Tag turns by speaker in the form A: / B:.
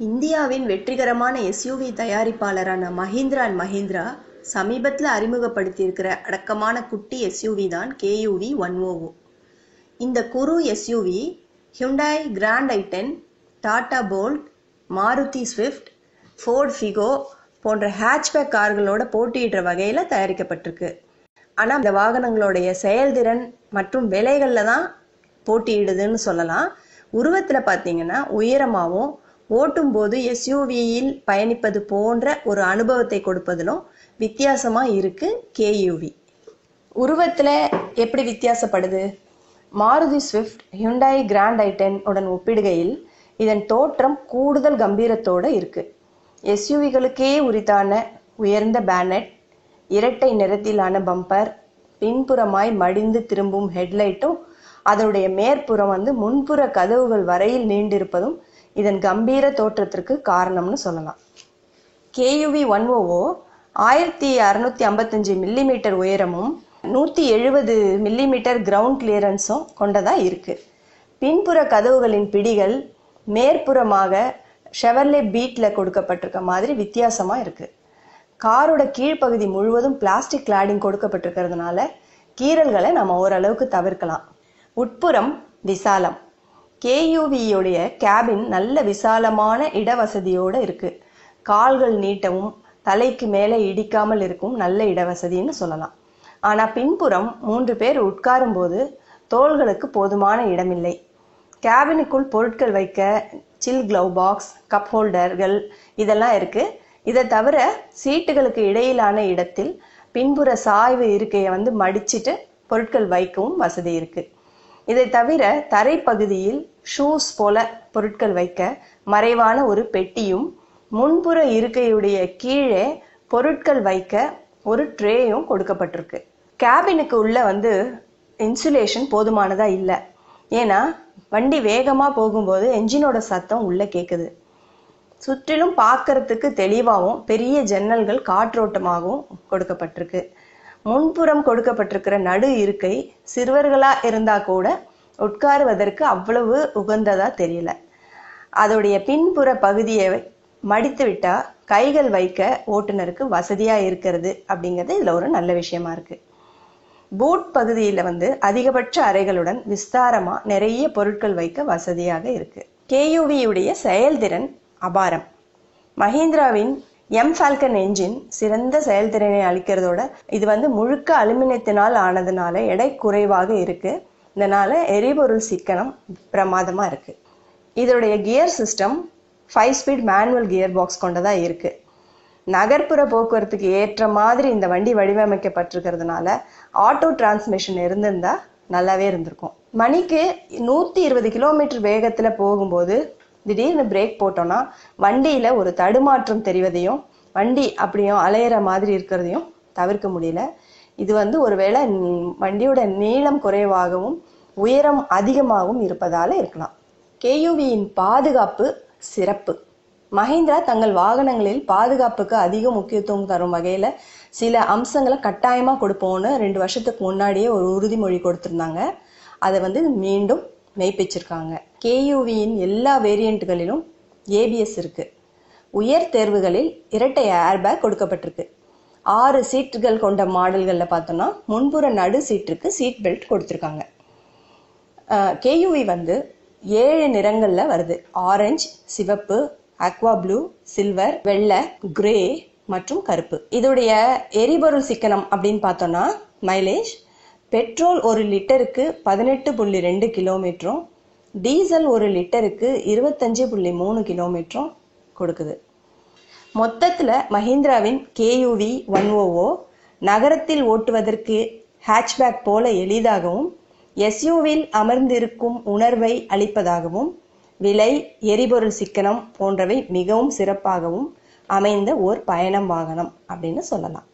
A: இந்தியாவின் வெற்றிகரமான SUV தயாரிப்பாளரான Mahindra and Mahindra சமீபத்தில் அறிமுகப்படுத்தியிருக்கிற அடக்கமான குட்டி எஸ்யூவி தான் கேயூவி 100. இந்த குறு எஸ்யூவி ஹியூண்டாய் கிராண்ட் ஐ10, Tata Bolt, Maruti Swift, Ford Figo போன்ற ஹேட்ச்பேக் கார்களோட போட்டியிடுற வகையில் தயாரிக்கப்பட்டிருக்கு. ஆனால் இந்த வாகனங்களுடைய செயல்திறன் மற்றும் விலைகளில் தான் போட்டியிடுதுன்னு சொல்லலாம். உருவத்தில் பார்த்தீங்கன்னா உயரமாகவும் ஓட்டும்போது எஸ்யூவியில் பயணிப்பது போன்ற ஒரு அனுபவத்தை கொடுப்பதிலும் வித்தியாசமாக இருக்கு கேயூவி. உருவத்தில் எப்படி வித்தியாசப்படுது? மாருதி ஸ்விஃப்ட் ஹியூண்டாய் கிராண்ட் ஐ10 உடன் ஒப்பிடுகையில் இதன் தோற்றம் கூடுதல் கம்பீரத்தோடு இருக்கு. எஸ்யூவிகளுக்கே உரித்தான உயர்ந்த பேனட், இரட்டை நிறத்திலான பம்பர், பின்புறமாய் மடிந்து திரும்பும் ஹெட்லைட்டும் அதனுடைய மேற்புறம் முன்புற கதவுகள் வரையில் நீண்டிருப்பதும் இதன் கம்பீர தோற்றத்திற்கு காரணம்னு சொல்லலாம். கேயூவி 100 1655 மில்லிமீட்டர் உயரமும் 170 மில்லிமீட்டர் கிரவுண்ட் கிளியரன்ஸும் கொண்டதா இருக்கு. பின்புற கதவுகளின் பிடிகள் மேற்புறமாக ஷெவர்லே பீட்ல கொடுக்கப்பட்டிருக்க மாதிரி வித்தியாசமா இருக்கு. காரோட கீழ்ப்பகுதி முழுவதும் பிளாஸ்டிக் கிளாடிங் கொடுக்கப்பட்டிருக்கிறதுனால கீறல்களை நம்ம ஓரளவுக்கு தவிர்க்கலாம். உட்புறம் விசாலம். கேயூவியோடைய கேபின் நல்ல விசாலமான இடவசதியோடு இருக்கு. கால்கள் நீட்டவும் தலைக்கு மேலே இடிக்காமல் இருக்கும் நல்ல இடவசதின்னு சொல்லலாம். ஆனால் பின்புறம் 3 பேர் உட்காரும் போது தோள்களுக்கு போதுமான இடமில்லை. கேபினுக்குள் பொருட்கள் வைக்க சில் க்ளவ் பாக்ஸ், கப் ஹோல்டர்கள் இதெல்லாம் இருக்கு. இதை தவிர சீட்டுகளுக்கு இடையிலான இடத்தில் பின்புற சாய்வு இருக்கையை மடிச்சிட்டு பொருட்கள் வைக்கவும் வசதி இருக்கு. இதை தவிர தரைப்பகுதியில் ஷூஸ் போல பொருட்கள் வைக்க மறைவான ஒரு பெட்டியும், முன்புற இருக்கையுடைய கீழே பொருட்கள் வைக்க ஒரு ட்ரேயும் கொடுக்கப்பட்டிருக்கு. கேபினுக்கு உள்ள இன்சுலேஷன் போதுமானதா இல்லை. ஏன்னா வண்டி வேகமா போகும்போது என்ஜினோட சத்தம் உள்ள கேக்குது. சுற்றிலும் பார்க்கறதுக்கு தெளிவாகவும் பெரிய ஜன்னல்கள் காற்றோட்டமாகவும் கொடுக்கப்பட்டிருக்கு. முன்புறம் கொடுக்கப்பட்டிருக்கிற நடு இருக்கை சிறுவர்களா இருந்தா கூட உட்காருவதற்கு அவ்வளவு உகந்ததா தெரியல. அதோடைய பின்புற பகுதியை மடித்து விட்டா கைகள் வைக்க ஓட்டுநருக்கு வசதியா இருக்கிறது அப்படிங்கிறது இதுல ஒரு நல்ல விஷயமா இருக்கு. பூட் பகுதியில அதிகபட்ச அறைகளுடன் விஸ்தாரமா நிறைய பொருட்கள் வைக்க வசதியாக இருக்கு. கேயூவியுடைய செயல்திறன் அபாரம். மஹிந்திராவின் எம்-ஃபால்கன் என்ஜின் சிறந்த செயல்திறனை அளிக்கிறதோட இது முழுக்க அலுமினியத்தினால் ஆனதுனால எடை குறைவாக இருக்கு. இதனால எரிபொருள் சிக்கனம் பிரமாதமா இருக்கு. இதோடைய gear system 5 speed manual gear box கொண்டதா இருக்கு. நகர்ப்புற போக்குவரத்துக்கு ஏற்ற மாதிரி இந்த வண்டி வடிவமைக்கப்பட்டிருக்கிறதுனால ஆட்டோ டிரான்ஸ்மிஷன் இருந்திருந்தா நல்லாவே இருந்திருக்கும். மணிக்கு 120 கிலோமீட்டர் வேகத்துல போகும்போது திடீர்னு பிரேக் போட்டோம்னா வண்டியில ஒரு தடுமாற்றம் தெரிவதையும் வண்டி அப்படியும் அலையிற மாதிரி இருக்கிறதையும் தவிர்க்க முடியல. இது ஒருவேளை வண்டியோட நீளம் குறைவாகவும் உயரம் அதிகமாகவும் இருப்பதால இருக்கலாம். கேயூவியின் பாதுகாப்பு சிறப்பு. மஹிந்திரா தங்கள் வாகனங்களில் பாதுகாப்புக்கு அதிக முக்கியத்துவம் தரும் வகையில சில அம்சங்களை கட்டாயமா கொடுப்போம்னு 2 வருஷத்துக்கு முன்னாடியே ஒரு உறுதிமொழி கொடுத்திருந்தாங்க. அதை மீண்டும் மெய்ப்பிச்சிருக்காங்க. கேயூவியின் எல்லா வேரியண்ட்டுகளிலும் ஏபிஎஸ் இருக்கு. உயர் தேர்வுகளில் இரட்டை ஏர்பேக் கொடுக்கப்பட்டிருக்கு. 6 சீட்டுகள் கொண்ட மாடல்களில் பார்த்தோம்னா முன்புற நடு சீட்டுக்கு சீட் பெல்ட் கொடுத்துருக்காங்க. கேயூவி 7 நிறங்கள்ல வருது. ஆரஞ்சு, சிவப்பு, அக்வா ப்ளூ, சில்வர், வெள்ளை, கிரே மற்றும் கருப்பு. இதோடைய எரிபொருள் சிக்கனம் அப்படின்னு பார்த்தோம்னா மைலேஜ் பெட்ரோல் 1 லிட்டருக்கு 18.2 கிலோமீட்டரும், டீசல் 1 லிட்டருக்கு 25.3 கிலோமீட்டரும் கொடுக்குது. மொத்தத்துல மஹிந்திராவின் கேயூவி 100 நகரத்தில் ஓட்டுவதற்கு ஹேட்ச்பேக் போல எளிதாகவும் எஸ்யூவில் அமர்ந்திருக்கும் உணர்வை அளிப்பதாகவும் விலை, எரிபொருள் சிக்கனம் போன்றவை மிகவும் சிறப்பாகவும் அமைந்த ஓர் பயணம் வாகனம் அப்படின்னு சொல்லலாம்.